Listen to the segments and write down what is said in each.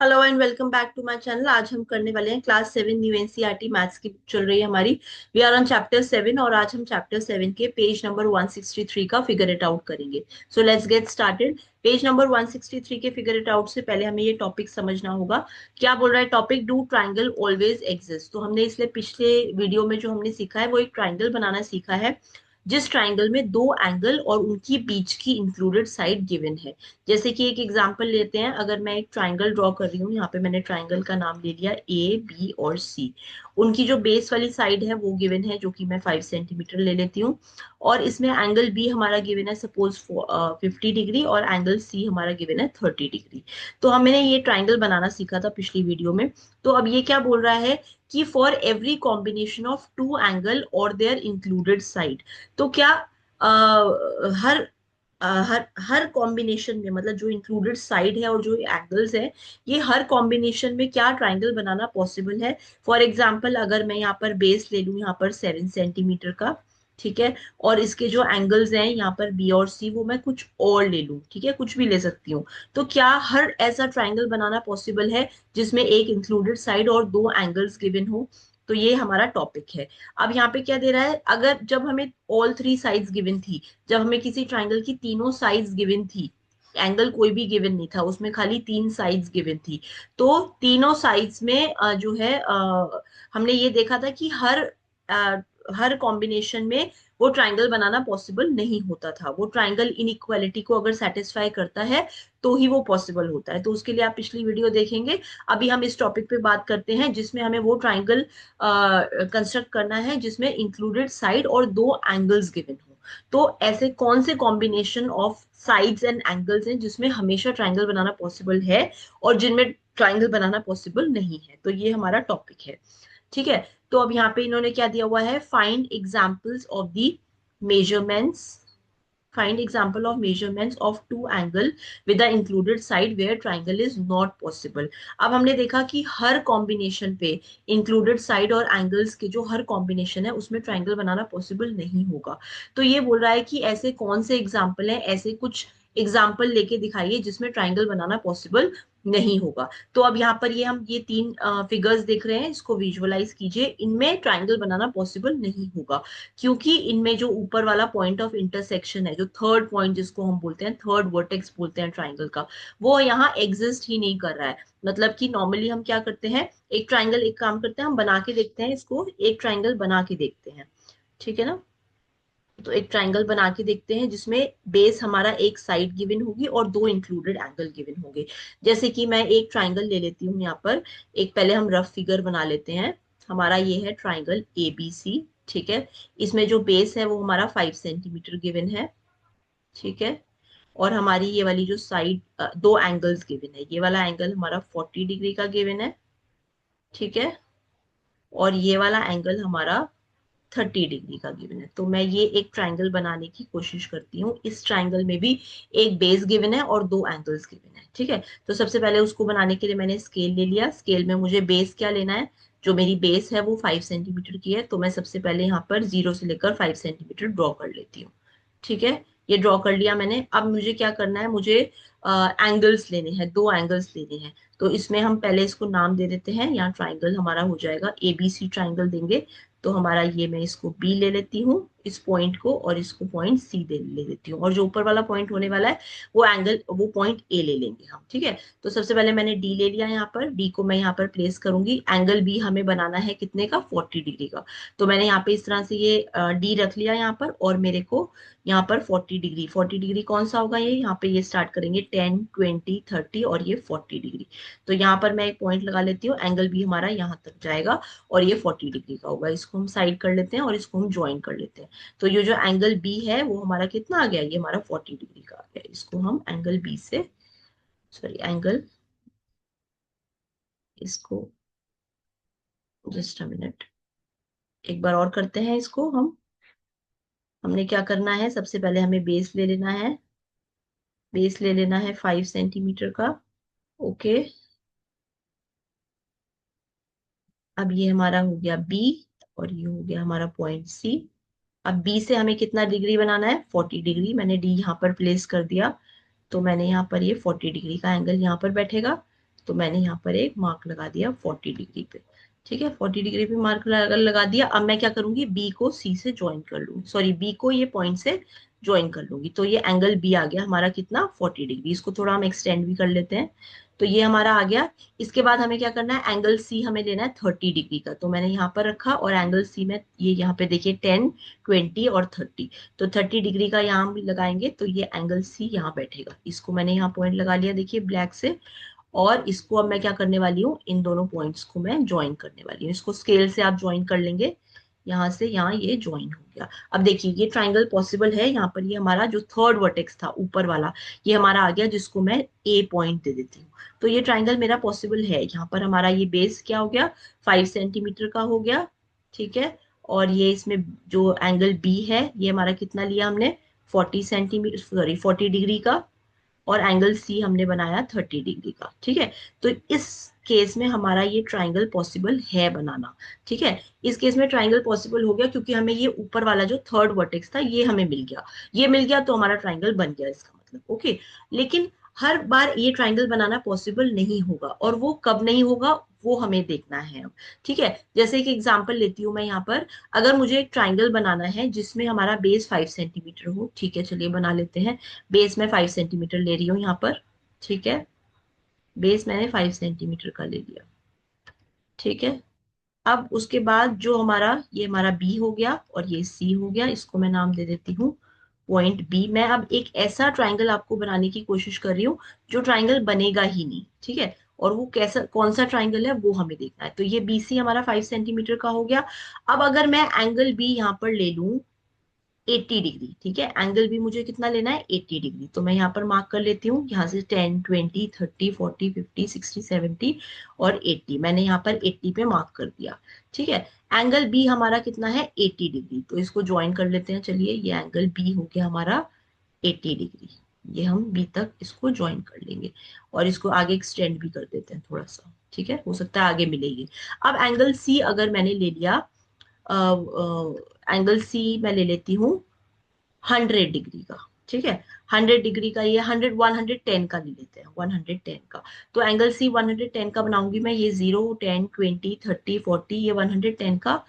Hello and welcome back to my channel. आज हम करने वाले हैं क्लास 7 न्यू एनसीईआरटी मैथ्स की बुक चल रही है हमारी। वी आर ऑन चैप्टर 7 और आज हम चैप्टर 7 के पेज नंबर 163 का फिगर इट आउट करेंगे। So let's get started. Page number 163 के फिगर इट आउट से पहले हमें ये टॉपिक समझना होगा। क्या बोल रहा है topic? Do triangle always exist. तो हमने इसलिए पिछले वीडियो में जो हमने सीखा है वो एक ट्राइंगल बनाना सीखा है जिस ट्राइंगल में दो एंगल और उनकी बीच की इंक्लूडेड साइड गिवन है। जैसे कि एक एग्जांपल लेते हैं। अगर मैं एक ट्राइंगल ड्रॉ कर रही हूँ, यहाँ पे मैंने ट्राइंगल का नाम ले लिया ए बी और सी। उनकी जो बेस वाली साइड है वो गिवन है, जो कि मैं 5 सेंटीमीटर ले लेती हूँ। और इसमें एंगल बी हमारा गिवन है सपोज 50 डिग्री और एंगल सी हमारा गिवन है 30 डिग्री। तो हमने ये ट्राइंगल बनाना सीखा था पिछली वीडियो में। तो अब ये क्या बोल रहा है कि for every combination of two angle और देयर इंक्लूडेड साइड। तो क्या हर हर कॉम्बिनेशन में, मतलब जो इंक्लूडेड साइड है और जो एंगल्स है, ये हर कॉम्बिनेशन में क्या ट्राइंगल बनाना पॉसिबल है। फॉर एग्जांपल अगर मैं यहाँ पर बेस ले लूँ यहाँ पर 7 सेंटीमीटर का, ठीक है, और इसके जो एंगल्स हैं यहाँ पर बी और सी वो मैं कुछ और ले लूँ, ठीक है, कुछ भी ले सकती हूँ। तो क्या हर ऐसा ट्राइंगल बनाना पॉसिबल है जिसमें एक इंक्लूडेड साइड और दो एंगल्स गिवन हो? तो ये हमारा टॉपिक है। अब यहाँ पे क्या दे रहा है, अगर जब हमें ऑल थ्री साइड्स गिवन थी, जब हमें किसी ट्राइंगल की तीनों साइड्स गिवन थी, एंगल कोई भी गिवन नहीं था, उसमें खाली तीन साइड्स गिवन थी। तो तीनों साइड्स में जो है हमने ये देखा था कि हर कॉम्बिनेशन में वो ट्राइंगल बनाना पॉसिबल नहीं होता था। वो ट्राइंगल इनइक्वालिटी को अगर सेटिस्फाई करता है तो ही वो पॉसिबल होता है। तो उसके लिए आप पिछली वीडियो देखेंगे। अभी हम इस टॉपिक पे बात करते हैं जिसमें हमें वो ट्राइंगल कंस्ट्रक्ट करना है जिसमें इंक्लूडेड साइड और दो एंगल्स गिवन हो। तो ऐसे कौन से combination of sides and angles हैं जिसमें हमेशा ट्राइंगल बनाना पॉसिबल है और जिनमें ट्राइंगल बनाना पॉसिबल नहीं है? तो ये हमारा टॉपिक है, ठीक है। तो अब यहाँ पे इन्होंने क्या दिया हुआ है, find examples of the measurements, find example of measurements of two angle with the included side where triangle is not possible। अब हमने देखा कि हर कॉम्बिनेशन पे इंक्लूडेड साइड और एंगल्स के जो हर कॉम्बिनेशन है उसमें ट्राइंगल बनाना पॉसिबल नहीं होगा। तो ये बोल रहा है कि ऐसे कौन से एग्जाम्पल हैं, ऐसे कुछ एग्जाम्पल लेके दिखाइए जिसमें ट्राइंगल बनाना पॉसिबल नहीं होगा। तो अब यहाँ पर ये हम ये तीन फिगर्स देख रहे हैं, इसको विजुअलाइज कीजिए। इनमें ट्राइंगल बनाना पॉसिबल नहीं होगा क्योंकि इनमें जो ऊपर वाला पॉइंट ऑफ इंटरसेक्शन है, जो थर्ड पॉइंट जिसको हम बोलते हैं, थर्ड वर्टेक्स बोलते हैं ट्राइंगल का, वो यहाँ एग्जिस्ट ही नहीं कर रहा है। मतलब कि नॉर्मली हम क्या करते हैं, एक ट्राइंगल, एक काम करते हैं, हम बना के देखते हैं इसको, एक ट्राइंगल बना के देखते हैं, ठीक है ना। तो एक ट्राइंगल बना के देखते हैं जिसमें बेस हमारा एक साइड गिवन होगी और दो इंक्लूडेड एंगल गिवन होंगे। जैसे कि मैं एक ट्राइंगल ले लेती हूँ यहाँ पर। एक पहले हम रफ फिगर बना लेते हैं। हमारा ये है ट्राइंगल ए बी सी, ठीक है। इसमें जो बेस है वो हमारा 5 सेंटीमीटर गिवन है, ठीक है। और हमारी ये वाली जो साइड, दो एंगल्स गिवन है, ये वाला एंगल हमारा 40 डिग्री का गिवन है, ठीक है। और ये वाला एंगल हमारा 30 डिग्री का गिवन है। तो मैं ये एक ट्राइंगल बनाने की कोशिश करती हूँ। इस ट्राइंगल में भी एक बेस गिवन है और दो एंगल्स गिवन है, ठीक है। तो सबसे पहले उसको बनाने के लिए मैंने स्केल ले लिया। स्केल में मुझे बेस क्या लेना है, जो मेरी बेस है वो 5 सेंटीमीटर की है, तो मैं सबसे पहले यहाँ पर 0 से लेकर 5 सेंटीमीटर ड्रॉ कर लेती हूँ, ठीक है। ये ड्रॉ कर लिया मैंने। अब मुझे क्या करना है, मुझे एंगल्स लेने हैं, दो एंगल्स लेने हैं। तो इसमें हम पहले इसको नाम दे देते हैं। यहाँ ट्राइंगल हमारा हो जाएगा एबीसी ट्राइंगल देंगे। तो हमारा ये, मैं इसको बी ले लेती हूँ इस पॉइंट को, और इसको पॉइंट सी दे ले लेती हूँ, और जो ऊपर वाला पॉइंट होने वाला है वो एंगल, वो पॉइंट ए ले लेंगे हम, ठीक है। तो सबसे पहले मैंने डी ले लिया। यहाँ पर डी को मैं यहाँ पर प्लेस करूंगी। एंगल बी हमें बनाना है कितने का, 40 डिग्री का। तो मैंने यहाँ पे इस तरह से ये डी रख लिया यहाँ पर, और मेरे को यहाँ पर 40 डिग्री, 40 डिग्री कौन सा होगा, ये यहाँ पे ये स्टार्ट करेंगे 10 20 30 और ये 40 डिग्री। तो यहाँ पर मैं एक पॉइंट लगा लेती हूँ। एंगल बी हमारा यहाँ तक जाएगा और ये 40 डिग्री का होगा। इसको हम साइड कर लेते हैं और इसको हम ज्वाइन कर लेते हैं। तो ये जो एंगल बी है वो हमारा कितना आ गया, ये हमारा 40 डिग्री का आ गया। इसको हम एंगल बी से, सॉरी एंगल, इसको जस्ट अ मिनट, एक बार और करते हैं इसको हम। हमने क्या करना है, सबसे पहले हमें बेस ले लेना है। बेस ले लेना है 5 सेंटीमीटर का, ओके। अब ये हमारा हो गया बी, और ये हो गया हमारा पॉइंट सी। अब बी से हमें कितना डिग्री बनाना है, 40 डिग्री। मैंने डी यहाँ पर प्लेस कर दिया। तो मैंने यहाँ पर ये 40 डिग्री का एंगल यहाँ पर बैठेगा। तो मैंने यहाँ पर एक मार्क लगा दिया 40 डिग्री पे। ठीक है, 40 डिग्री पे मार्क लगा दिया। अब मैं क्या करूंगी, बी को सी से ज्वाइन कर लूंगी, सॉरी बी को ये पॉइंट से ज्वाइन कर लूंगी। तो ये एंगल बी आ गया हमारा कितना, 40 डिग्री। इसको थोड़ा हम एक्सटेंड भी कर लेते हैं। तो ये हमारा आ गया। इसके बाद हमें क्या करना है, एंगल सी हमें लेना है 30 डिग्री का। तो मैंने यहाँ पर रखा, और एंगल सी में ये यहाँ पे देखिए 10, 20 और 30। तो 30 डिग्री का यहाँ हम लगाएंगे, तो ये एंगल सी यहाँ बैठेगा। इसको मैंने यहाँ पॉइंट लगा लिया देखिए ब्लैक से। और इसको अब मैं क्या करने वाली हूँ, इन दोनों पॉइंट्स को मैं ज्वाइन करने वाली हूँ। इसको स्केल से आप ज्वाइन कर लेंगे, यहाँ से यहाँ ये ज्वाइन हो गया। अब देखिए ये ट्राइंगल पॉसिबल है। यहाँ पर ये हमारा जो थर्ड वर्टेक्स था ऊपर वाला, ये हमारा आ गया, जिसको मैं ए पॉइंट दे देती हूँ। तो ये ट्राइंगल मेरा पॉसिबल है। यहाँ पर हमारा ये बेस क्या हो गया, 5 सेंटीमीटर का हो गया। ठीक है, और ये इसमें जो एंगल बी है, ये हमारा कितना लिया हमने, 40 सेंटीमीटर, सॉरी 40 डिग्री का। और एंगल सी हमने बनाया 30 डिग्री का। ठीक है, तो इस केस में हमारा ये ट्राइंगल पॉसिबल है बनाना। ठीक है, इस केस में ट्राइंगल पॉसिबल हो गया, क्योंकि हमें ये ऊपर वाला जो थर्ड वर्टेक्स था ये हमें मिल गया। ये मिल गया तो हमारा ट्राइंगल बन गया, इसका मतलब। ओके, लेकिन हर बार ये ट्राइंगल बनाना पॉसिबल नहीं होगा, और वो कब नहीं होगा वो हमें देखना है अब। ठीक है, जैसे एक एग्जांपल लेती हूँ मैं यहाँ पर। अगर मुझे एक ट्राइंगल बनाना है जिसमें हमारा बेस 5 सेंटीमीटर हो, ठीक है चलिए बना लेते हैं। बेस में 5 सेंटीमीटर ले रही हूँ यहाँ पर। ठीक है, बेस मैंने 5 सेंटीमीटर का ले लिया। ठीक है, अब उसके बाद जो हमारा, ये हमारा बी हो गया और ये सी हो गया। इसको मैं नाम दे देती हूँ पॉइंट बी। मैं अब एक ऐसा ट्राइंगल आपको बनाने की कोशिश कर रही हूँ जो ट्राइंगल बनेगा ही नहीं। ठीक है, और वो कैसा, कौन सा ट्राइंगल है वो हमें देखना है। तो ये बी सी हमारा 5 सेंटीमीटर का हो गया। अब अगर मैं एंगल बी यहाँ पर ले लूं 80 डिग्री, ठीक है, एंगल भी मुझे कितना लेना है, 80 डिग्री। तो मैं यहाँ पर मार्क कर लेती हूँ, यहाँ से 10, 20, 30, 40, 50, 60, 70 और 80। मैंने यहाँ पर 80 पे मार्क कर दिया। ठीक है, एंगल बी हमारा कितना है, 80 डिग्री। तो इसको ज्वाइन कर लेते हैं। चलिए, ये एंगल बी हो गया हमारा 80 डिग्री। ये हम बी तक इसको ज्वाइन कर लेंगे, और इसको आगे एक्सटेंड भी कर देते हैं थोड़ा सा। ठीक है, हो सकता है आगे मिलेगी। अब एंगल सी अगर मैंने ले लिया, एंगल सी मैं ले लेती हूँ 100 डिग्री का। ठीक है, 100 डिग्री का, ये 110 का ले लेते हैं, 110 का। तो एंगल सी 110 का बनाऊंगी मैं। ये 0, 10, 20, 30, 40, ये 110 का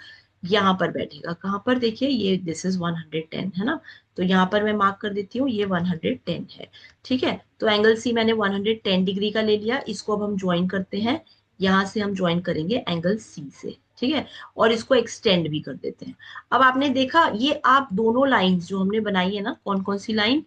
यहाँ पर बैठेगा। कहाँ पर, देखिए ये दिस इज 110 है ना। तो यहाँ पर मैं मार्क कर देती हूँ, ये 110 है। ठीक है, तो एंगल सी मैंने 110 डिग्री का ले लिया। इसको अब हम ज्वाइन करते हैं, यहाँ से हम ज्वाइन करेंगे एंगल सी से। ठीक है, और इसको एक्सटेंड भी कर देते हैं। अब आपने देखा, ये आप दोनों लाइंस जो हमने बनाई है ना, कौन कौन सी लाइन,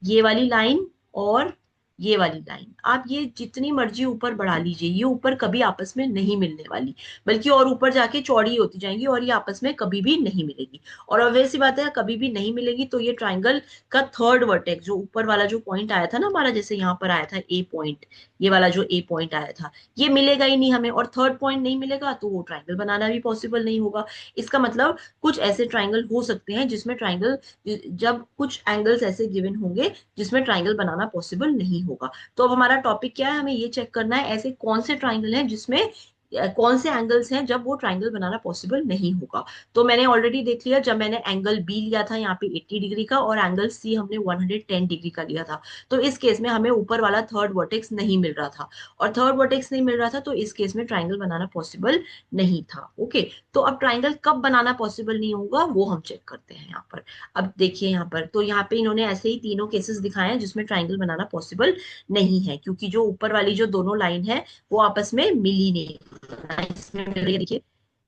ये वाली लाइन और ये वाली लाइन, आप ये जितनी मर्जी ऊपर बढ़ा लीजिए, ये ऊपर कभी आपस में नहीं मिलने वाली, बल्कि और ऊपर जाके चौड़ी होती जाएंगी, और ये आपस में कभी भी नहीं मिलेगी। और ऑब्वियस सी बात है, कभी भी नहीं मिलेगी। तो ये ट्राइंगल का थर्ड वर्टेक्स, जो ऊपर वाला जो पॉइंट आया था ना हमारा, जैसे यहाँ पर आया था ए पॉइंट, ये वाला जो ए पॉइंट आया था, ये मिलेगा ही नहीं हमें। और थर्ड पॉइंट नहीं मिलेगा तो वो ट्राइंगल बनाना भी पॉसिबल नहीं होगा। इसका मतलब कुछ ऐसे ट्राइंगल हो सकते हैं जिसमें ट्राइंगल, जब कुछ एंगल्स ऐसे गिवन होंगे जिसमें ट्राइंगल बनाना पॉसिबल नहीं होगा। तो अब हमारा टॉपिक क्या है, हमें ये चेक करना है ऐसे कौन से ट्राइंगल हैं जिसमें कौन से एंगल्स हैं जब वो ट्राइंगल बनाना पॉसिबल नहीं होगा। तो मैंने ऑलरेडी देख लिया, जब मैंने एंगल बी लिया था यहाँ पे 80 डिग्री का, और एंगल सी हमने 110 डिग्री का लिया था। तो इस केस में हमें ऊपर वाला थर्ड वर्टेक्स नहीं मिल रहा था, और थर्ड वर्टेक्स नहीं मिल रहा था, तो इस केस में ट्राइंगल बनाना पॉसिबल नहीं था। ओके, तो अब ट्राइंगल कब बनाना पॉसिबल नहीं होगा वो हम चेक करते हैं यहाँ पर। अब देखिए यहाँ पर, तो यहाँ पे इन्होंने ऐसे ही तीनों केसेस दिखाए हैं जिसमें ट्राइंगल बनाना पॉसिबल नहीं है, क्योंकि जो ऊपर वाली जो दोनों लाइन है वो आपस में मिल ही नहीं, ना इसमें मिल रही है देखिए,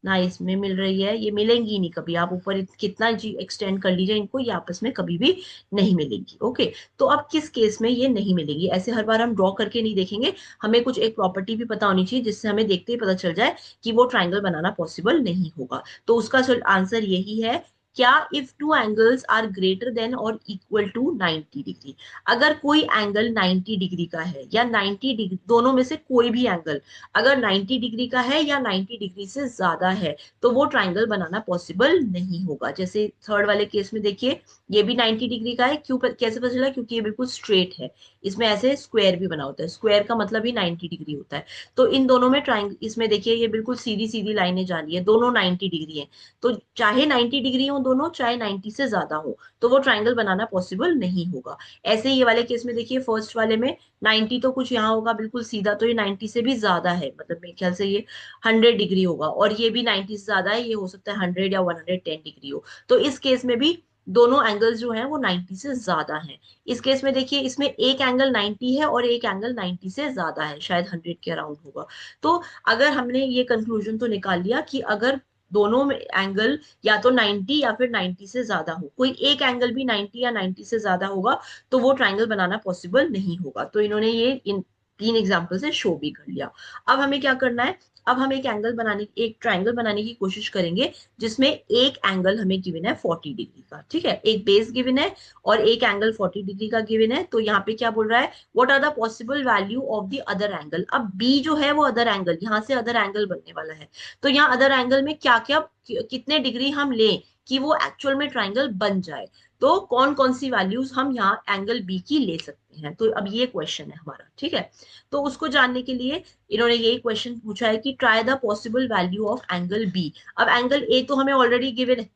ना इसमें मिल रही है। ये मिलेंगी ही नहीं कभी, आप ऊपर कितना जी एक्सटेंड कर लीजिए इनको, ये आपस में कभी भी नहीं मिलेंगी। ओके, तो अब किस केस में ये नहीं मिलेंगी, ऐसे हर बार हम ड्रॉ करके नहीं देखेंगे। हमें कुछ एक प्रॉपर्टी भी पता होनी चाहिए जिससे हमें देखते ही पता चल जाए कि वो ट्राइंगल बनाना पॉसिबल नहीं होगा। तो उसका आंसर यही है, क्या if two angles are greater than और इक्वल टू 90 डिग्री। अगर कोई एंगल 90 डिग्री का है या 90 डिग्री, दोनों में से कोई भी एंगल अगर 90 डिग्री का है या 90 डिग्री से ज्यादा है, तो वो ट्राइंगल बनाना पॉसिबल नहीं होगा। जैसे थर्ड वाले केस में देखिए, ये भी 90 डिग्री का है। क्यों, कैसे पता चला, क्योंकि ये बिल्कुल स्ट्रेट है। इसमें ऐसे स्क्वायर भी बना होता है, स्क्वायर का मतलब ही 90 डिग्री होता है। तो इन दोनों में ट्राइंगल, इसमें देखिए ये बिल्कुल सीधी सीधी लाइनें जा रही है, दोनों 90 डिग्री है। तो चाहे 90 डिग्री हो दोनों, चाहे 90 से ज्यादा हो, तो वो ट्राइंगल बनाना पॉसिबल नहीं होगा। ऐसे ये वाले केस में देखिए, फर्स्ट वाले में 90 तो कुछ यहाँ होगा बिल्कुल सीधा, तो ये 90 से भी ज्यादा है, मतलब मेरे ख्याल से ये 100 डिग्री होगा, और ये भी 90 से ज्यादा है, ये हो सकता है 100 या 110 डिग्री हो। तो इस केस में भी दोनों एंगल्स जो हैं वो 90 से ज्यादा हैं। इस केस में देखिए, इसमें एक एंगल 90 है और एक एंगल 90 से ज्यादा है, शायद 100 के अराउंड होगा। तो अगर हमने ये कंक्लूजन तो निकाल लिया कि अगर दोनों में एंगल या तो 90 या फिर 90 से ज्यादा हो, कोई एक एंगल भी 90 या 90 से ज्यादा होगा, तो वो ट्राइंगल बनाना पॉसिबल नहीं होगा। तो इन्होंने ये इन 3 एग्जाम्पल से शो भी कर लिया। अब हमें क्या करना है, अब हम एक ट्राइंगल बनाने की कोशिश करेंगे, जिसमें एक एंगल हमें गिवन है 40 डिग्री का, ठीक है, एक बेस गिवन है और एक एंगल 40 डिग्री का गिवन है। तो यहाँ पे क्या बोल रहा है, what are the possible value of the other angle. अब बी जो है वो अदर एंगल, यहाँ से अदर एंगल बनने वाला है, तो यहाँ अदर एंगल में क्या क्या, कितने डिग्री हम लें कि वो एक्चुअल में ट्राइंगल बन जाए। तो कौन कौन सी वैल्यूज हम यहाँ एंगल बी की ले सकते हैं, तो अब ये क्वेश्चन है हमारा, ठीक है। तो उसको जानने के लिए इन्होंने यही क्वेश्चन पूछा है कि try the possible value of angle B. अब एंगल ए तो हमें ऑलरेडी गिवन है,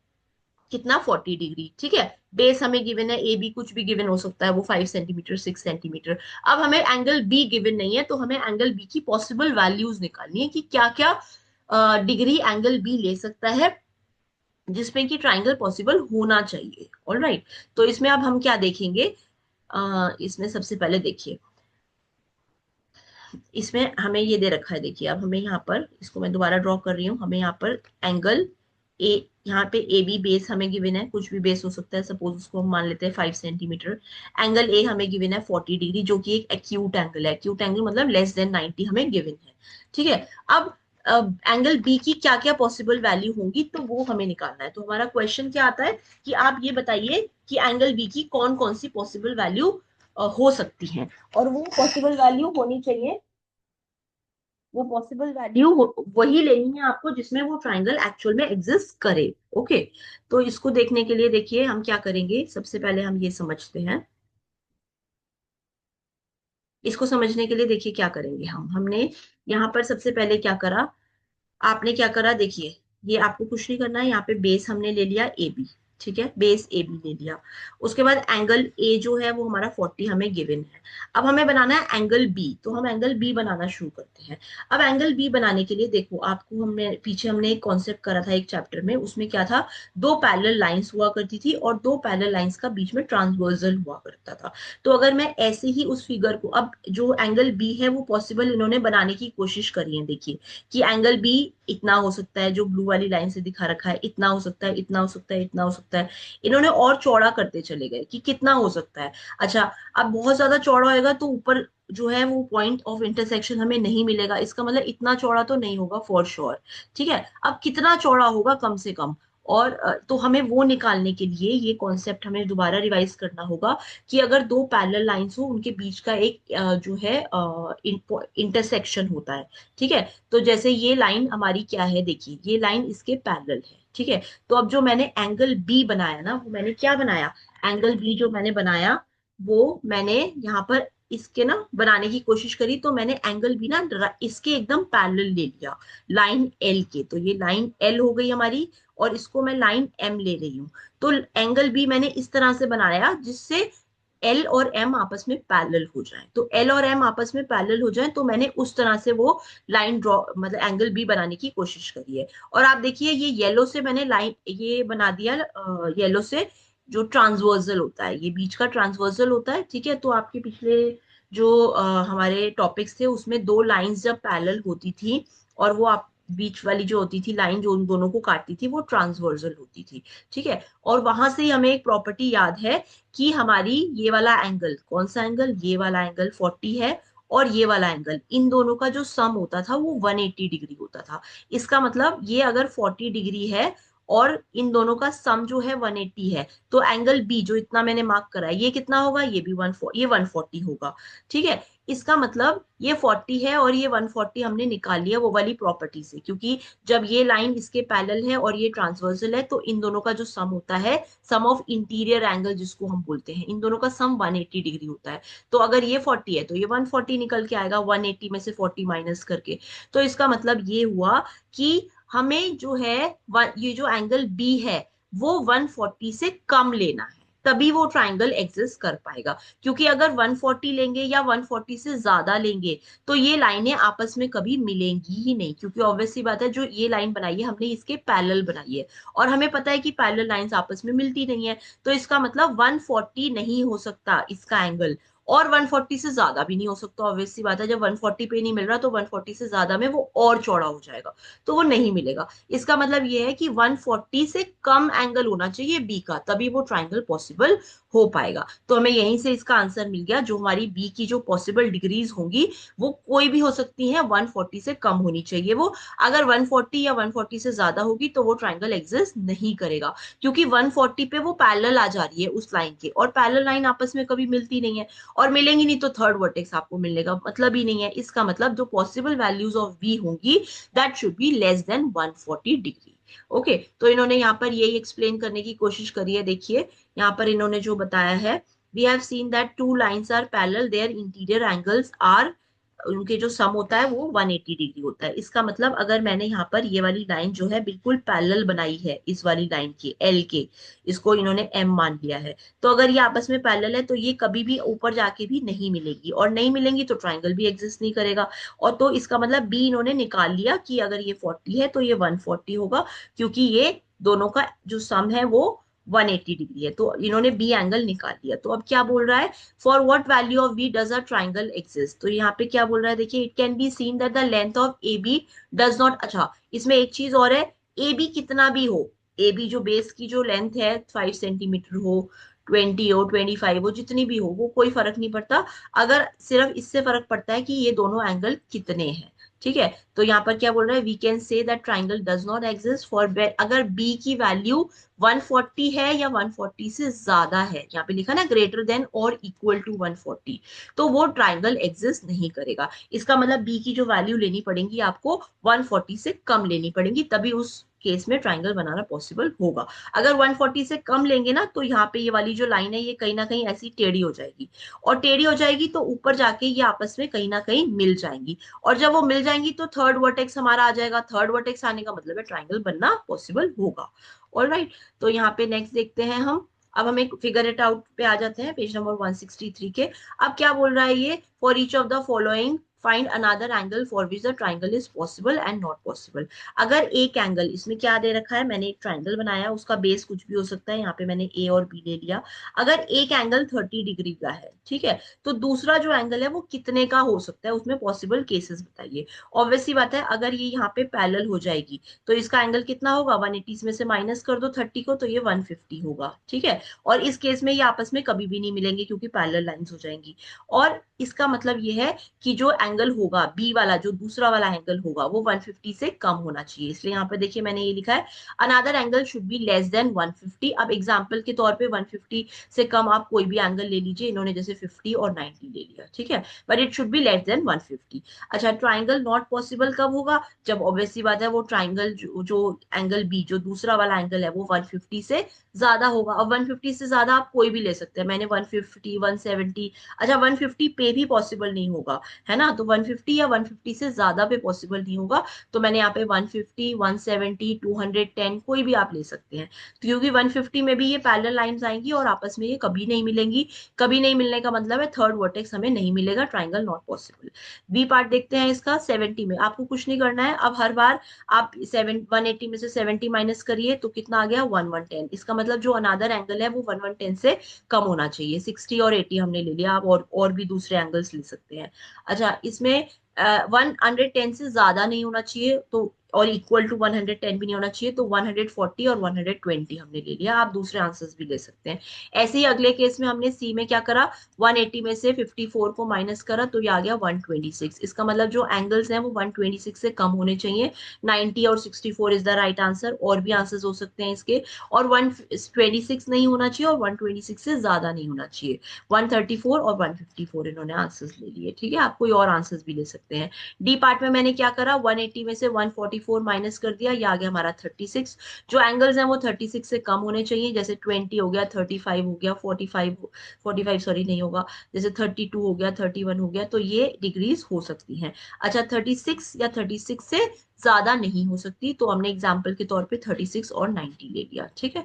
कितना, 40 डिग्री, ठीक है। बेस हमें गिवन है, ए बी कुछ भी गिवन हो सकता है, वो 5 सेंटीमीटर, 6 सेंटीमीटर। अब हमें एंगल बी गिवन नहीं है, तो हमें एंगल बी की पॉसिबल वैल्यूज निकालनी है कि क्या क्या डिग्री एंगल बी ले सकता है, जिसमें कि ट्राइंगल पॉसिबल होना चाहिए। All right. तो इसमें अब हम क्या देखेंगे, इसमें सबसे पहले देखिए, इसमें हमें ये दे रखा है, देखिए अब हमें यहाँ पर, इसको मैं दोबारा ड्रॉ कर रही हूँ, हमें यहाँ पर एंगल ए, यहाँ पे ए बी बेस हमें गिवन है, कुछ भी बेस हो सकता है, सपोज उसको हम मान लेते हैं 5 सेंटीमीटर। एंगल ए हमें गिवन है 40 डिग्री, जो कि एक एक्यूट एंगल है, एक्यूट एंगल मतलब लेस देन 90 हमें गिवन है, ठीक है। अब एंगल बी की क्या क्या पॉसिबल वैल्यू होंगी, तो वो हमें निकालना है। तो हमारा क्वेश्चन क्या आता है कि आप ये बताइए कि एंगल बी की कौन कौन सी पॉसिबल वैल्यू हो सकती है, और वो पॉसिबल वैल्यू होनी चाहिए, वो पॉसिबल वैल्यू वही लेनी है आपको जिसमें वो ट्राइंगल एक्चुअल में एग्जिस्ट करे। ओके। तो इसको देखने के लिए देखिए हम क्या करेंगे, सबसे पहले हम ये समझते हैं। इसको समझने के लिए देखिए क्या करेंगे हमने यहाँ पर सबसे पहले क्या करा, आपने क्या करा, देखिए ये आपको कुछ नहीं करना है, यहाँ पे बेस हमने ले लिया ए बी, ठीक है, बेस ए बी ले लिया। उसके बाद एंगल ए जो है वो हमारा 40 हमें गिवन है। अब हमें बनाना है एंगल बी, तो हम एंगल बी बनाना शुरू करते हैं। अब एंगल बी बनाने के लिए देखो, आपको हमने पीछे हमने एक कॉन्सेप्ट करा था एक चैप्टर में, उसमें क्या था, दो पैरेलल लाइंस हुआ करती थी और दो पैरेलल लाइंस का बीच में ट्रांसवर्सल हुआ करता था। तो अगर मैं ऐसे ही उस फिगर को, अब जो एंगल बी है वो पॉसिबल इन्होंने बनाने की कोशिश करी है, देखिए कि एंगल बी इतना हो सकता है, जो ब्लू वाली लाइन से दिखा रखा है, इतना हो सकता है, इतना हो सकता है, इतना हो सकता है। इन्होंने और चौड़ा करते चले गए कि कितना हो सकता है। अच्छा, अब बहुत ज्यादा चौड़ा होएगा तो ऊपर जो है वो पॉइंट ऑफ इंटरसेक्शन हमें नहीं मिलेगा, इसका मतलब इतना चौड़ा तो नहीं होगा फॉर श्योर, ठीक है। अब कितना चौड़ा होगा कम से कम, और तो हमें वो निकालने के लिए ये कॉन्सेप्ट हमें दोबारा रिवाइज करना होगा कि अगर दो पैरेलल लाइंस हो, उनके बीच का एक जो है इंटरसेक्शन होता है, ठीक है। तो जैसे ये लाइन हमारी क्या है, देखिए ये लाइन इसके पैरेलल है, ठीक है। तो अब जो मैंने एंगल बी बनाया ना, वो मैंने क्या बनाया, एंगल बी जो मैंने बनाया, वो मैंने यहाँ पर इसके ना बनाने की कोशिश करी, तो मैंने एंगल बी ना इसके एकदम पैरेलल ले लिया, लाइन एल के। तो ये लाइन एल हो गई हमारी, और इसको मैं लाइन एम ले रही हूँ। तो एंगल बी मैंने इस तरह से बनाया जिससे एल और एम आपस में पैरेलल हो जाए, तो एल और एम आपस में पैरेलल हो जाए, तो मैंने उस तरह से वो लाइन ड्रॉ, मतलब एंगल बी बनाने की कोशिश करी है। और आप देखिए ये येलो से मैंने लाइन ये बना दिया, येलो से जो ट्रांसवर्सल होता है, ये बीच का ट्रांसवर्सल होता है, ठीक है। तो आपके पिछले जो हमारे टॉपिक्स थे उसमें दो लाइंस जब पैरेलल होती थी, और वो आप बीच वाली जो होती थी लाइन जो उन दोनों को काटती थी, वो ट्रांसवर्सल होती थी, ठीक है। और वहां से हमें एक प्रॉपर्टी याद है कि हमारी ये वाला एंगल, कौन सा एंगल, ये वाला एंगल 40 है, और ये वाला एंगल, इन दोनों का जो सम होता था वो 180 डिग्री होता था। इसका मतलब ये अगर 40 डिग्री है और इन दोनों का सम जो है 180 है, तो एंगल बी जो इतना मैंने मार्क करा है ये कितना होगा, ये भी 140 होगा, ठीक है। इसका मतलब ये 40 है और ये 140 हमने निकाल लिया वो वाली प्रॉपर्टी से, क्योंकि जब ये लाइन इसके पैरेलल है और ये ट्रांसवर्सल है, तो इन दोनों का जो सम होता है, सम ऑफ इंटीरियर एंगल जिसको हम बोलते हैं, इन दोनों का सम 180 डिग्री होता है। तो अगर ये 40 है तो ये 140 निकल के आएगा, 180 में से 40 माइनस करके। तो इसका मतलब ये हुआ कि हमें जो है ये जो एंगल बी है वो 140 से कम लेना है, तभी वो ट्राइंगल एग्जिस्ट कर पाएगा। क्योंकि अगर 140 लेंगे या 140 से ज्यादा लेंगे तो ये लाइनें आपस में कभी मिलेंगी ही नहीं, क्योंकि ऑब्वियस सी बात है जो ये लाइन बनाई है हमने इसके पैरेलल बनाई है, और हमें पता है कि पैरेलल लाइंस आपस में मिलती नहीं है। तो इसका मतलब 140 नहीं हो सकता इसका एंगल, और 140 से ज्यादा भी नहीं हो सकता। ऑब्वियस सी बात है जब 140 पे नहीं मिल रहा तो 140 से ज्यादा में वो और चौड़ा हो जाएगा, तो वो नहीं मिलेगा। इसका मतलब ये है कि 140 से कम एंगल होना चाहिए बी का, तभी वो ट्राइंगल पॉसिबल हो पाएगा। तो हमें यहीं से इसका आंसर मिल गया, जो हमारी बी की जो पॉसिबल डिग्रीज होंगी वो कोई भी हो सकती हैं, 140 से कम होनी चाहिए वो। अगर 140 या 140 से ज्यादा होगी तो वो ट्राइंगल एग्जिस्ट नहीं करेगा, क्योंकि 140 पे वो पैरेलल आ जा रही है उस लाइन के, और पैरेलल लाइन आपस में कभी मिलती नहीं है, और मिलेंगी नहीं तो थर्ड वर्टेक्स आपको मिलने का मतलब ही नहीं है। इसका मतलब जो पॉसिबल वैल्यूज ऑफ बी होंगी that should be less than 140 degree. Okay, तो इन्होंने यहाँ पर यही एक्सप्लेन करने की कोशिश करी है। देखिए यहाँ पर इन्होंने जो बताया है, we have seen that two lines are parallel, their interior angles are, उनके जो सम होता है वो 180 डिग्री होता है। इसका मतलब अगर मैंने यहाँ पर ये वाली लाइन जो है बिल्कुल पैरेलल बनाई है इस वाली लाइन की एल के, इसको इन्होंने एम मान लिया है, तो अगर ये आपस में पैरेलल है तो ये कभी भी ऊपर जाके भी नहीं मिलेगी, और नहीं मिलेंगी तो ट्राइंगल भी एग्जिस्ट नहीं करेगा। और तो इसका मतलब बी इन्होंने निकाल लिया कि अगर ये 40 है तो ये 140 होगा, क्योंकि ये दोनों का जो सम है वो 180 डिग्री है, तो इन्होंने बी एंगल निकाल लिया। तो अब क्या बोल रहा है, for what value of v does a triangle exist, तो यहाँ पे क्या बोल रहा है, देखिए it can be seen that the length of A B does not, अच्छा इसमें एक चीज और है, ए बी कितना भी हो, ए बी जो बेस की जो लेंथ है 5 सेंटीमीटर हो, 20 हो, 25 हो, जितनी भी हो वो कोई फर्क नहीं पड़ता, अगर सिर्फ इससे फर्क पड़ता है कि ये दोनों एंगल कितने हैं। ठीक है, तो यहाँ पर क्या बोल रहा है, we can say that triangle does not exist for, अगर बी की वैल्यू 140 है या 140 से ज्यादा है, यहाँ पे लिखा ना ग्रेटर देन और इक्वल टू 140, तो वो ट्राइंगल एग्जिस्ट नहीं करेगा। इसका मतलब बी की जो वैल्यू लेनी पड़ेगी आपको 140 से कम लेनी पड़ेगी, तभी उस केस में ट्राइंगल बनाना पॉसिबल होगा। अगर 140 से कम लेंगे ना तो यहाँ पे ये वाली जो लाइन है ये कहीं ना कहीं ऐसी टेढ़ी हो जाएगी, और टेढ़ी हो जाएगी तो ऊपर जाके ये आपस में कहीं ना कहीं मिल जाएंगी, और जब वो मिल जाएंगी तो थर्ड वर्टेक्स हमारा आ जाएगा, थर्ड वर्टेक्स आने का मतलब है ट्राइंगल बनना पॉसिबल होगा। ऑलराइट, तो यहाँ पे नेक्स्ट देखते हैं हम। अब हम एक फिगर इट आउट पे आ जाते हैं पेज नंबर 163 के। अब क्या बोल रहा है ये, for each of the following find another angle for which the triangle is possible and not possible. अगर एक एंगल, इसमें क्या दे रखा है, मैंने एक ट्राइंगल बनाया, उसका बेस कुछ भी हो सकता है, यहाँ पे मैंने ए और बी ले लिया। अगर एक एंगल 30 डिग्री का है, ठीक है, तो दूसरा जो एंगल है वो कितने का हो सकता है, उसमें पॉसिबल केसेस बताइए। ऑब्वियस सी बात है अगर ये यहाँ पे पैरेलल हो जाएगी तो इसका एंगल कितना होगा, 180 में से माइनस कर दो 30 को तो ये 150 होगा। ठीक है, और इस केस में ये आपस में कभी भी नहीं मिलेंगे क्योंकि पैरेलल लाइंस हो जाएंगी। और इसका मतलब ये है कि जो एंगल होगा बी वाला, जो दूसरा वाला एंगल होगा वो 150 से कम होना चाहिए। इसलिए यहाँ पे देखिए मैंने ये लिखा है, another angle should be less than 150। अब एग्जाम्पल के तौर पे 150 से कम आप कोई भी एंगल ले लीजिए, इन्होंने जैसे 50 और 90 ले लिया, ठीक है, but it should be less than 150। अच्छा, ट्राइंगल नॉट पॉसिबल कब होगा, जब ऑब्वियस सी बात है वो ट्राइंगल जो एंगल बी जो दूसरा वाला एंगल है वो 150 से ज्यादा होगा। अब 150 से ज्यादा आप कोई भी ले सकते हैं, मैंने 150, 170, अच्छा 150 पे भी पॉसिबल नहीं होगा, है ना, तो 150 या 150 से ज्यादा पे पॉसिबल नहीं होगा, तो मैंने यहाँ पे 150, 170, 210 कोई भी आप ले सकते हैं। तो क्योंकि 150 में भी ये पैरेलल लाइंस आएंगी और आपस में ये कभी नहीं मिलेंगी, कभी नहीं मिलने का मतलब है थर्ड वर्टेक्स हमें नहीं मिलेगा, triangle not possible. B part देखते हैं इसका, 70 में आपको कुछ नहीं करना है, अब हर बार आप 180 में से 70 माइनस करिए तो कितना आ गया, 1110। इसका मतलब जो अनादर एंगल है वो 1110 से कम होना चाहिए। 60 और 80 हमने ले लिया, आप और भी दूसरे एंगल्स ले सकते हैं। अच्छा, इसमें 110 से ज्यादा नहीं होना चाहिए, तो और इक्वल टू 110 भी नहीं होना चाहिए, तो 140 और 120 हमने ले लिया, आप दूसरे आंसर्स भी ले सकते हैं। ऐसे ही अगले केस में हमने सी में क्या करा, 180 में से 54 को माइनस करा तो ये आ गया 126। इसका मतलब जो एंगल्स हैं वो 126 से कम होने चाहिए। 90 और 64 इज द राइट आंसर, और भी आंसर्स हो सकते हैं इसके, और 126 नहीं होना चाहिए और 126 से ज्यादा नहीं होना चाहिए। 134 और 154 इन्होंने आंसर्स ले लिए, ठीक है, आप कोई और आंसर्स भी ले सकते हैं। डी पार्ट में मैंने क्या करा, 180 में से 144 माइनस कर दिया, ये आ गया हमारा 36। जो एंगल्स हैं वो 36 से कम होने चाहिए, जैसे 20 हो गया, 35 हो गया, 45 सॉरी नहीं होगा, जैसे 32 हो गया, 31 हो गया, तो ये डिग्रीज हो सकती हैं। अच्छा, 36 या 36 से ज्यादा नहीं हो सकती, तो हमने एग्जाम्पल के तौर पे 36 और 90 ले लिया। ठीक है,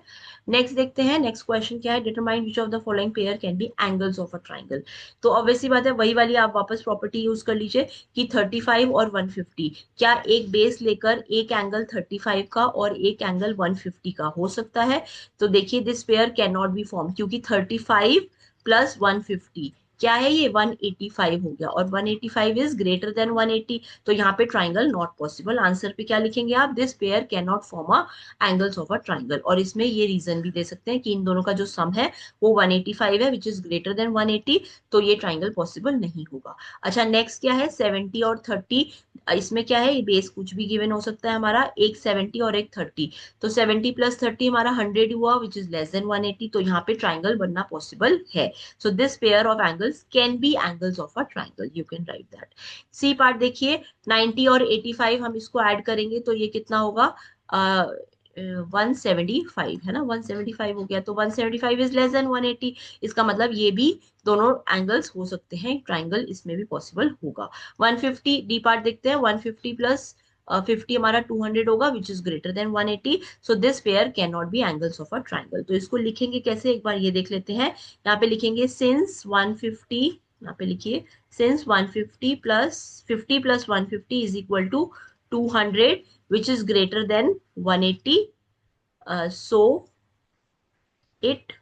नेक्स्ट देखते हैं। नेक्स्ट क्वेश्चन क्या है, determine which of the following pair can be angles of a triangle. तो ऑब्वियसली बात है, वही वाली आप वापस प्रॉपर्टी यूज कर लीजिए कि 35 और 150, क्या एक बेस लेकर एक एंगल 35 का और एक एंगल 150 का हो सकता है? तो देखिए, this pair can not be form, क्योंकि 35 प्लस 150 क्या है, ये 185 हो गया, और 185 इज ग्रेटर देन 180, तो यहाँ पे ट्राइंगल नॉट पॉसिबल। आंसर पे क्या लिखेंगे आप, this pair can not form a angles of a triangle. और इसमें ये रीजन भी दे सकते हैं कि इन दोनों का जो सम है वो 185 है, विच इज ग्रेटर देन 180, तो ये ट्राइंगल पॉसिबल नहीं होगा। अच्छा, नेक्स्ट क्या है, 70 और 30। इसमें क्या है, बेस कुछ भी गिवन हो सकता है हमारा, एक 70 और एक 30, तो 70 प्लस 30 हमारा 100 हुआ, विच इज लेस देन 180, तो यहाँ पे ट्राइंगल बनना पॉसिबल है। So this pair of angles can be angles of a triangle. You can write that. C part देखिए, 90 और 85 हम इसको ऐड करेंगे तो ये कितना होगा, 175 है ना, 175 हो गया, तो 175 इज लेस देन 180, इसका मतलब ये भी दोनों एंगल्स हो सकते हैं, ट्राइंगल इसमें भी पॉसिबल होगा। 150 डी पार्ट देखते हैं, 150 प्लस 50 हमारा 200 होगा, which is greater than 180, so this pair can not be angles of a triangle. तो इसको लिखेंगे कैसे, एक बार ये देख लेते हैं। यहाँ पे लिखेंगे सिंस 150, यहाँ पे लिखिए since 150 plus 50 plus 150 is equal to 200, which is greater than 180, so it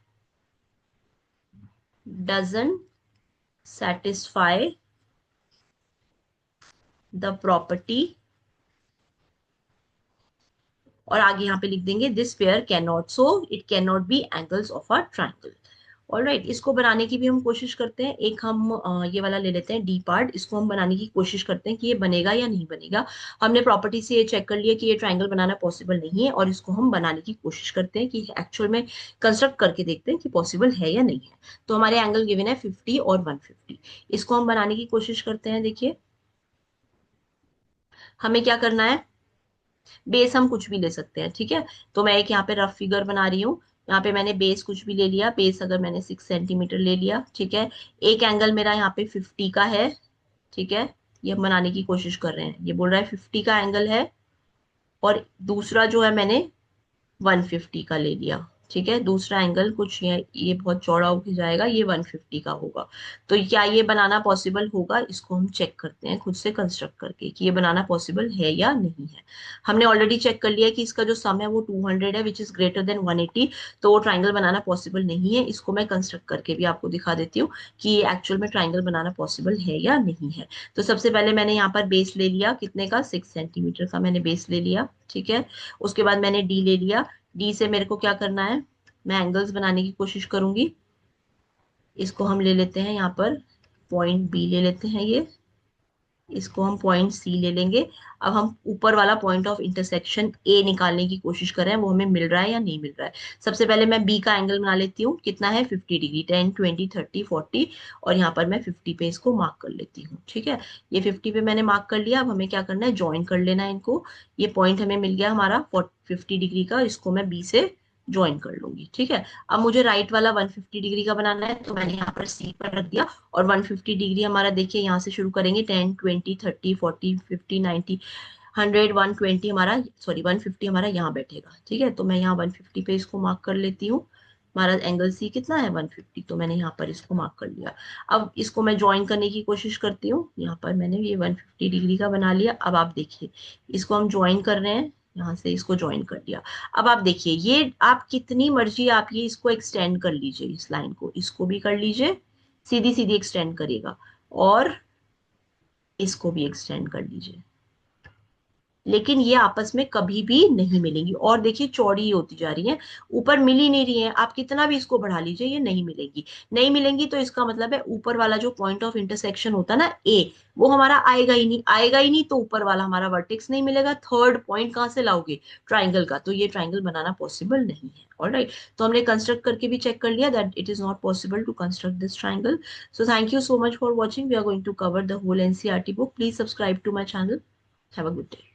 doesn't satisfy the property, और आगे यहाँ पे लिख देंगे this pair can not, so it can not be angles of a triangle. Alright, इसको बनाने की भी हम कोशिश करते हैं। एक हम ये वाला ले लेते हैं डी पार्ट, इसको हम बनाने की कोशिश करते हैं कि ये बनेगा या नहीं बनेगा। हमने प्रॉपर्टी से ये चेक कर लिया कि ये ट्राइंगल बनाना पॉसिबल नहीं है, और इसको हम बनाने की कोशिश करते हैं कि एक्चुअल में कंस्ट्रक्ट करके देखते हैं कि पॉसिबल है या नहीं है। तो हमारे एंगल गिवन है 50 और 150, इसको हम बनाने की कोशिश करते हैं। देखिए, हमें क्या करना है, बेस हम कुछ भी ले सकते हैं, ठीक है। तो मैं एक यहाँ पे रफ फिगर बना रही हूँ, यहाँ पे मैंने बेस कुछ भी ले लिया, बेस अगर मैंने 6 सेंटीमीटर ले लिया, ठीक है। एक एंगल मेरा यहाँ पे 50 का है, ठीक है। ये हम बनाने की कोशिश कर रहे हैं, ये बोल रहा है 50 का एंगल है, और दूसरा जो है मैंने 150 का ले लिया, ठीक है। दूसरा एंगल कुछ ये बहुत चौड़ा होके जाएगा, ये 150 का होगा। तो क्या ये बनाना पॉसिबल होगा, इसको हम चेक करते हैं खुद से कंस्ट्रक्ट करके कि ये बनाना पॉसिबल है या नहीं है। हमने ऑलरेडी चेक कर लिया कि इसका जो सम है वो 200 है, विच इज ग्रेटर देन 180, तो वो ट्राइंगल बनाना पॉसिबल नहीं है। इसको मैं कंस्ट्रक्ट करके भी आपको दिखा देती हूँ कि ये एक्चुअल में ट्राइंगल बनाना पॉसिबल है या नहीं है। तो सबसे पहले मैंने यहाँ पर बेस ले लिया, कितने का, 6 सेंटीमीटर का मैंने बेस ले लिया, ठीक है। उसके बाद मैंने डी ले लिया, डी से मेरे को क्या करना है, मैं एंगल्स बनाने की कोशिश करूंगी। इसको हम ले लेते हैं यहाँ पर, पॉइंट बी ले लेते हैं, ये इसको हम पॉइंट सी ले लेंगे। अब हम ऊपर वाला पॉइंट ऑफ इंटरसेक्शन ए निकालने की कोशिश कर रहे हैं, वो हमें मिल रहा है या नहीं मिल रहा है। सबसे पहले मैं बी का एंगल बना लेती हूँ, कितना है, 50 डिग्री, 10 20 30 40, और यहाँ पर मैं 50 पे इसको मार्क कर लेती हूँ, ठीक है। ये 50 पे मैंने मार्क कर लिया। अब हमें क्या करना है, ज्वाइन कर लेना है इनको। ये पॉइंट हमें मिल गया हमारा 50 डिग्री का, इसको मैं बी से ज्वाइन कर लूंगी, ठीक है। अब मुझे राइट वाला 150 डिग्री का बनाना है, तो मैंने यहाँ पर सी पर रख दिया, और 150 डिग्री हमारा देखिए यहाँ से शुरू करेंगे, 10 20 30 40 50 90 100 120 हमारा, सॉरी 150 हमारा यहाँ बैठेगा, ठीक है। तो मैं यहाँ 150 पे इसको मार्क कर लेती हूँ। हमारा एंगल सी कितना है, 150, तो मैंने यहाँ पर इसको मार्क कर लिया। अब इसको मैं ज्वाइन करने की कोशिश करती हूँ, यहाँ पर मैंने ये 150 डिग्री का बना लिया। अब आप देखिए, इसको हम ज्वाइन कर रहे हैं, यहाँ से इसको ज्वाइन कर दिया। अब आप देखिए, ये आप कितनी मर्जी आप ये इसको एक्सटेंड कर लीजिए, इस लाइन को, इसको भी कर लीजिए, सीधी सीधी एक्सटेंड करिएगा, और इसको भी एक्सटेंड कर लीजिए, लेकिन ये आपस में कभी भी नहीं मिलेंगी। और देखिए, चौड़ी होती जा रही है, ऊपर मिल ही नहीं रही है। आप कितना भी इसको बढ़ा लीजिए, ये नहीं मिलेगी, नहीं मिलेंगी। तो इसका मतलब है ऊपर वाला जो पॉइंट ऑफ इंटरसेक्शन होता है ना ए, वो हमारा आएगा ही नहीं, आएगा ही नहीं, तो ऊपर वाला हमारा वर्टेक्स नहीं मिलेगा। थर्ड पॉइंट कहाँ से लाओगे, ट्राइंगल का, तो ये ट्राइंगल बनाना पॉसिबल नहीं है। ऑलराइट, तो हमने कंस्ट्रक्ट करके भी चेक कर लिया that it is not possible to construct this triangle. So thank you so much for watching, we are going to cover the whole NCERT book. Please subscribe to my channel. Have a good day.